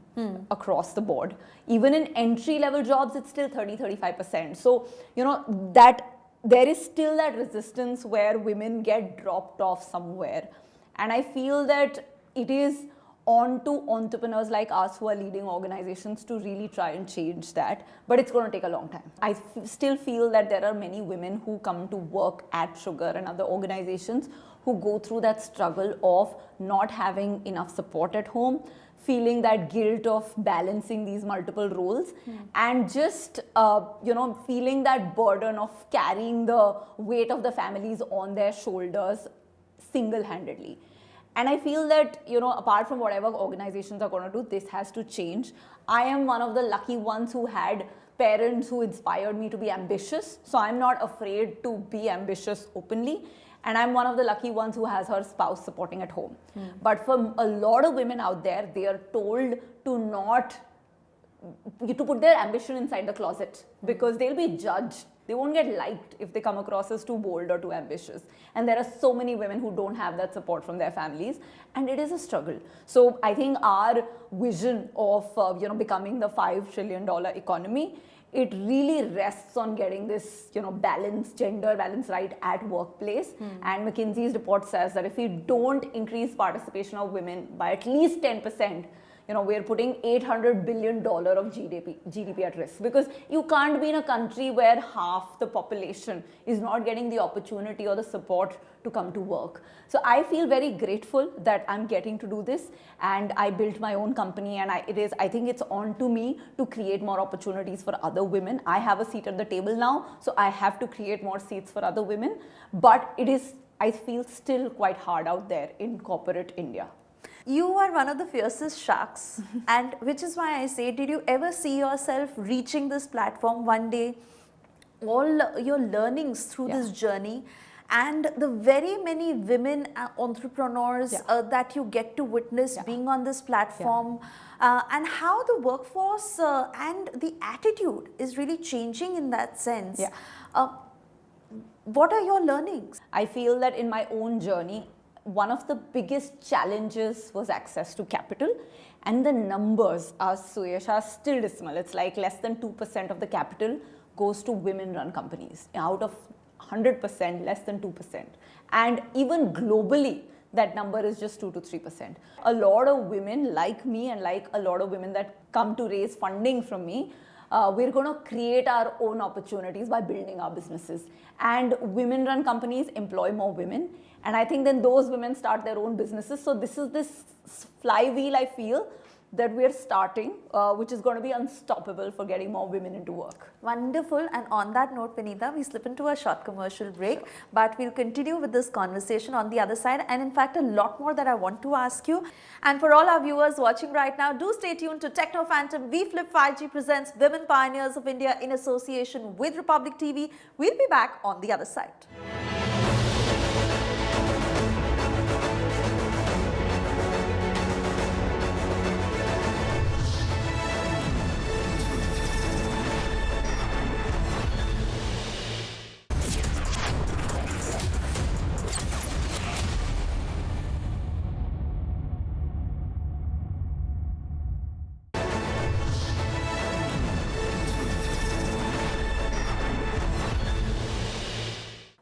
across the board. Even in entry-level jobs, it's still 30-35%. So, you know, that there is still that resistance where women get dropped off somewhere. And I feel that it is on to entrepreneurs like us who are leading organizations to really try and change that. But it's going to take a long time. I still feel that there are many women who come to work at Sugar and other organizations who go through that struggle of not having enough support at home, feeling that guilt of balancing these multiple roles, and just, you know, feeling that burden of carrying the weight of the families on their shoulders single-handedly. And I feel that, you know, apart from whatever organizations are going to do, this has to change. I am one of the lucky ones who had parents who inspired me to be ambitious. So I'm not afraid to be ambitious openly. And I'm one of the lucky ones who has her spouse supporting at home. But for a lot of women out there, they are told to put their ambition inside the closet, because they'll be judged. They won't get liked if they come across as too bold or too ambitious. And there are so many women who don't have that support from their families, and it is a struggle. So I think our vision of you know, becoming the $5 trillion economy, it really rests on getting this, you know, balance, gender balance right at workplace. And McKinsey's report says that if we don't increase participation of women by at least 10%, you know, we're putting $800 billion of GDP at risk, because you can't be in a country where half the population is not getting the opportunity or the support to come to work. So I feel very grateful that I'm getting to do this, and I built my own company, and I think it's on to me to create more opportunities for other women. I have a seat at the table now, so I have to create more seats for other women. But it is, I feel, still quite hard out there in corporate India. You are one of the fiercest sharks, and which is why I say, did you ever see yourself reaching this platform one day, all your learnings through this journey, and the very many women entrepreneurs that you get to witness being on this platform, and how the workforce and the attitude is really changing in that sense. What are your learnings? I feel that in my own journey, one of the biggest challenges was access to capital, and the numbers are still dismal. It's like less than 2% of the capital goes to women-run companies. Out of 100%, less than 2%. And even globally, that number is just 2 to 3%. A lot of women like me and like a lot of women that come to raise funding from me, we're going to create our own opportunities by building our businesses. And women-run companies employ more women. And I think then those women start their own businesses. So this is this flywheel, I feel, that we're starting, which is going to be unstoppable for getting more women into work. Wonderful. And on that note, Vineeta, we slip into a short commercial break, but we'll continue with this conversation on the other side. And in fact, a lot more that I want to ask you. And for all our viewers watching right now, do stay tuned to Techno Phantom V Flip 5G presents Women Pioneers of India in association with Republic TV. We'll be back on the other side.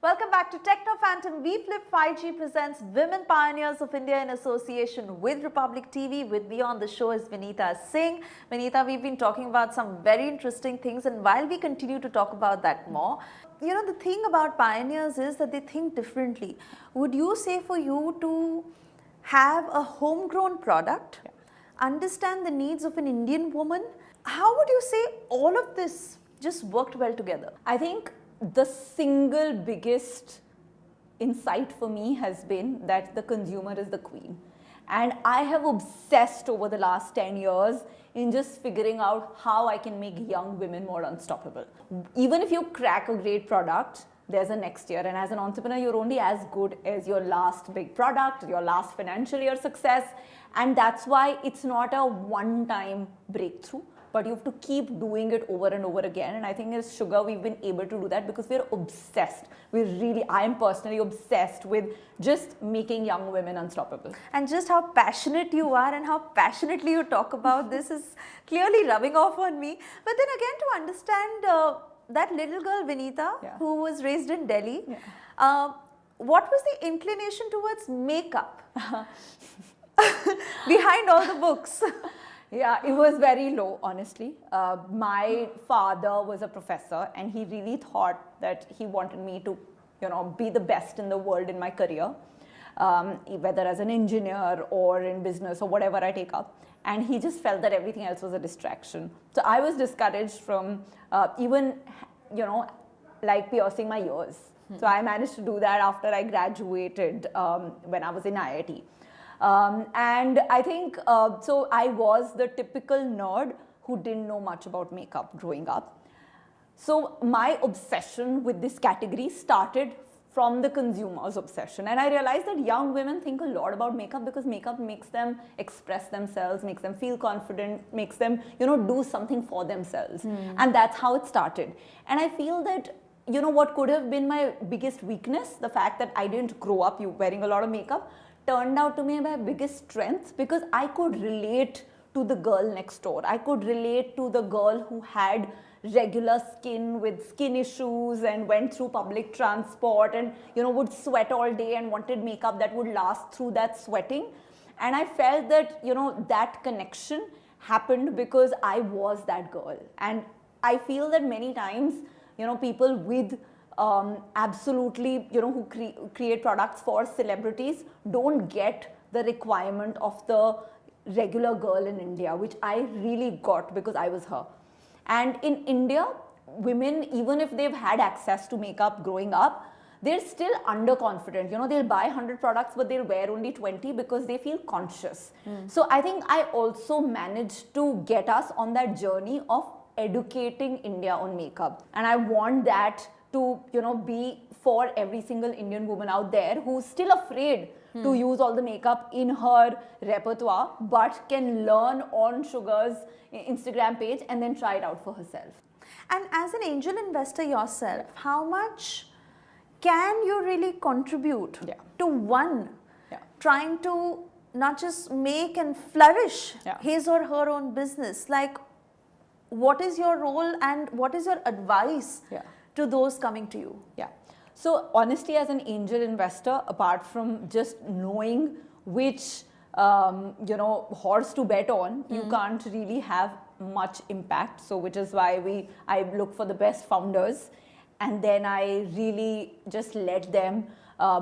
Welcome back to Techno Phantom V Flip 5G presents Women Pioneers of India in association with Republic TV. With me on the show is Vineeta Singh. Vineeta, we've been talking about some very interesting things, and while we continue to talk about that more, you know, the thing about pioneers is that they think differently. Would you say for you to have a homegrown product, understand the needs of an Indian woman, how would you say all of this just worked well together? I think the single biggest insight for me has been that the consumer is the queen. And I have obsessed over the last 10 years in just figuring out how I can make young women more unstoppable. Even if you crack a great product, there's a next year. And as an entrepreneur, you're only as good as your last big product, your last financial year success. And that's why it's not a one-time breakthrough, but you have to keep doing it over and over again. And I think as Sugar, we've been able to do that because we're obsessed. I am personally obsessed with just making young women unstoppable. And just how passionate you are and how passionately you talk about this is clearly rubbing off on me. But then again, to understand that little girl, Vineeta, who was raised in Delhi, what was the inclination towards makeup behind all the books? Yeah, it was very low, honestly. My father was a professor, and he really thought that he wanted me to, be the best in the world in my career, whether as an engineer or in business or whatever I take up. And he just felt that everything else was a distraction. So I was discouraged from even, like piercing my ears. So I managed to do that after I graduated when I was in IIT. And I think, so I was the typical nerd who didn't know much about makeup growing up. So my obsession with this category started from the consumer's obsession. And I realized that young women think a lot about makeup because makeup makes them express themselves, makes them feel confident, makes them, do something for themselves. And that's how it started. And I feel that, what could have been my biggest weakness, the fact that I didn't grow up wearing a lot of makeup, turned out to be my biggest strength because I could relate to the girl next door. I could relate to the girl who had regular skin with skin issues and went through public transport and, would sweat all day and wanted makeup that would last through that sweating. And I felt that, that connection happened because I was that girl. And I feel that many times, people with absolutely, who create products for celebrities don't get the requirement of the regular girl in India, which I really got because I was her. And in India, women, even if they've had access to makeup growing up, they're still underconfident. They'll buy 100 products, but they'll wear only 20 because they feel conscious. So I think I also managed to get us on that journey of educating India on makeup. And I want that to, be for every single Indian woman out there who's still afraid to use all the makeup in her repertoire, but can learn on Sugar's Instagram page and then try it out for herself. And as an angel investor yourself, how much can you really contribute to one trying to not just make and flourish his or her own business? Like, what is your role and what is your advice to those coming to you? So honestly, as an angel investor, apart from just knowing which horse to bet on, you can't really have much impact. So which is why I look for the best founders, and then I really just let them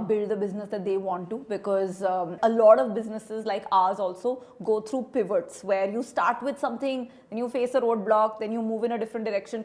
build the business that they want to, because a lot of businesses like ours also go through pivots where you start with something, then you face a roadblock, then you move in a different direction,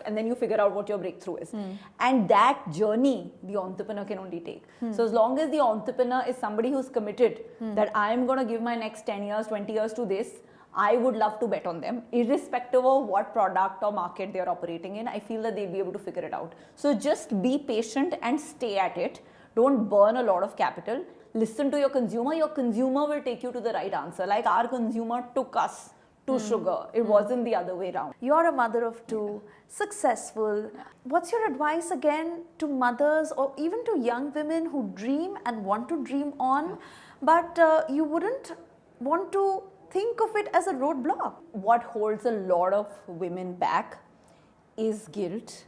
and then you figure out what your breakthrough is. And that journey the entrepreneur can only take. So as long as the entrepreneur is somebody who's committed that I am going to give my next 10 years, 20 years to this, I would love to bet on them, irrespective of what product or market they're operating in. I feel that they'll be able to figure it out. So just be patient and stay at it. Don't burn a lot of capital. Listen to your consumer. Your consumer will take you to the right answer. Like our consumer took us to Sugar. It wasn't the other way around. You're a mother of two, successful. What's your advice again to mothers or even to young women who dream and want to dream on, but you wouldn't want to think of it as a roadblock? What holds a lot of women back is guilt.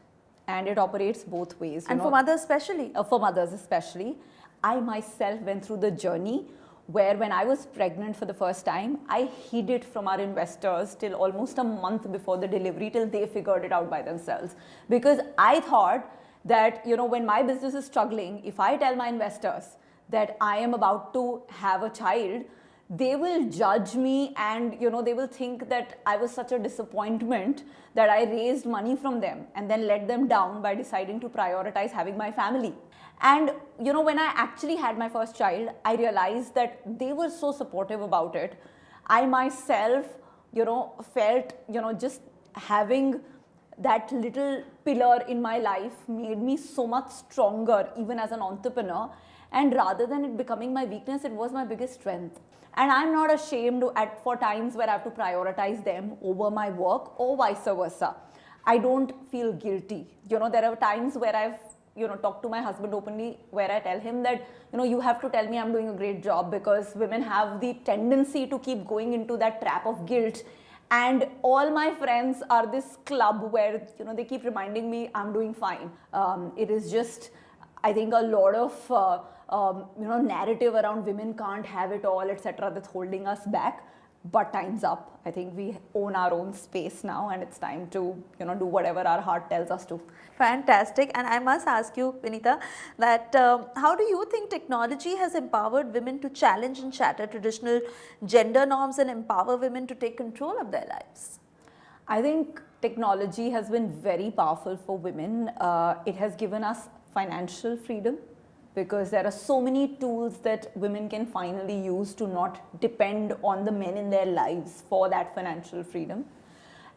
And it operates both ways. And for mothers especially? For mothers especially. I myself went through the journey where when I was pregnant for the first time, I hid it from our investors till almost a month before the delivery, till they figured it out by themselves. Because I thought that, when my business is struggling, if I tell my investors that I am about to have a child, they will judge me and, they will think that I was such a disappointment that I raised money from them and then let them down by deciding to prioritize having my family. And, when I actually had my first child, I realized that they were so supportive about it. I myself, felt, just having that little pillar in my life made me so much stronger, even as an entrepreneur. And rather than it becoming my weakness, it was my biggest strength. And I'm not ashamed for times where I have to prioritize them over my work or vice versa. I don't feel guilty. There are times where I've, talked to my husband openly where I tell him that, you have to tell me I'm doing a great job, because women have the tendency to keep going into that trap of guilt. And all my friends are this club where, they keep reminding me I'm doing fine. It is just, I think, a lot of narrative around women can't have it all, etc., that's holding us back. But time's up. I think we own our own space now, and it's time to, do whatever our heart tells us to. Fantastic. And I must ask you, Vinita, that how do you think technology has empowered women to challenge and shatter traditional gender norms and empower women to take control of their lives? I think technology has been very powerful for women. It has given us financial freedom, because there are so many tools that women can finally use to not depend on the men in their lives for that financial freedom.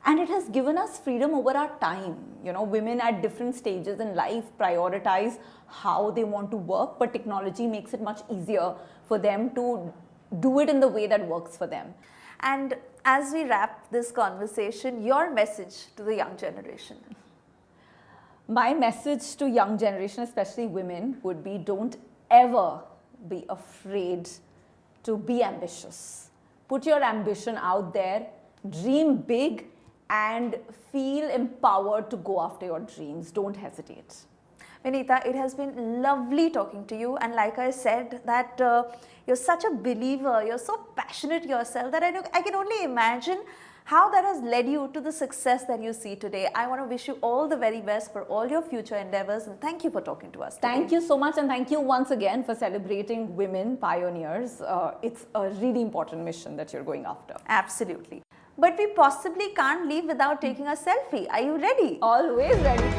And it has given us freedom over our time. Women at different stages in life prioritize how they want to work, but technology makes it much easier for them to do it in the way that works for them. And as we wrap this conversation, your message to the young generation? My message to young generation, especially women, would be don't ever be afraid to be ambitious. Put your ambition out there, dream big, and feel empowered to go after your dreams. Don't hesitate. Vinita, it has been lovely talking to you, and like I said, that you're such a believer, you're so passionate yourself that I can only imagine how that has led you to the success that you see today. I want to wish you all the very best for all your future endeavors, and thank you for talking to us today. Thank you so much, and thank you once again for celebrating women pioneers. It's a really important mission that you're going after. Absolutely. But we possibly can't leave without taking a selfie. Are you ready? Always ready.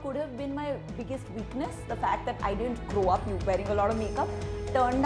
could have been my biggest weakness, the fact that I didn't grow up wearing a lot of makeup, turned